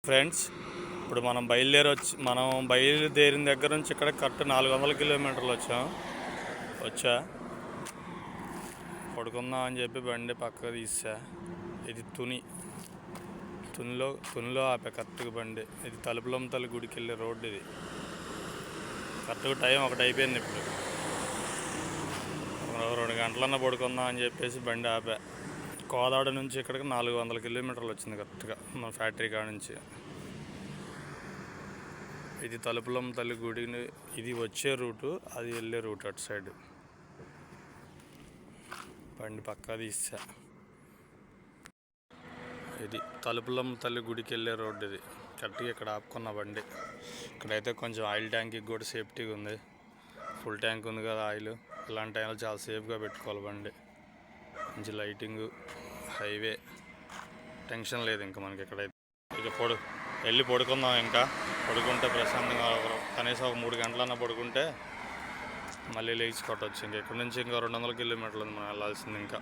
Friends, ఇప్పుడు మనం బయలుదేరిన దగ్గర నుంచి ఇక్కడ కరెక్ట్ 400 కిలోమీటర్లు వచ్చా పడుకుందాం అని చెప్పి బండి పక్కకు తీసా. ఇది తునిలో ఆపా కరెక్ట్గా బండి. ఇది తలుపులమ్మ తల్లి గుడికి వెళ్ళే రోడ్డు. ఇది కరెక్ట్గా టైం 1 అయిపోయింది. ఇప్పుడు 2 గంటలన్నా పడుకుందాం అని చెప్పేసి బండి ఆపా. కోదాడ నుంచి ఇక్కడికి 400 కిలోమీటర్లు వచ్చింది కరెక్ట్గా మన ఫ్యాక్టరీ కాడ నుంచి. ఇది తలుపులమ్మ తల్లి గుడిని, ఇది వచ్చే రూటు, అది వెళ్ళే రూట్ అటు సైడ్. బండి పక్కా తీసా. ఇది తలుపులమ్మ తల్లి గుడికి వెళ్ళే రోడ్డు. ఇది కరెక్ట్గా ఇక్కడ ఆపుకున్న బండి. ఇక్కడైతే కొంచెం ఆయిల్ ట్యాంక్కి కూడా సేఫ్టీగా ఉంది. ఫుల్ ట్యాంక్ ఉంది కదా ఆయిల్. ఇలాంటి టైంలో చాలా సేఫ్గా పెట్టుకోవాలి బండి. మంచి లైటింగు, హైవే, టెన్షన్ లేదు ఇంకా మనకి ఇక్కడైతే. ఇక వెళ్ళి పడుకుందాం. ఇంకా పడుకుంటే ప్రశాంతంగా కనీసం ఒక 3 గంటలన్నా పడుకుంటే మళ్ళీ లేచి కొట్టవచ్చు. ఇంకా ఇక్కడ నుంచి ఇంకా 200 కిలోమీటర్లు ఉంది మనం వెళ్ళాల్సింది. ఇంకా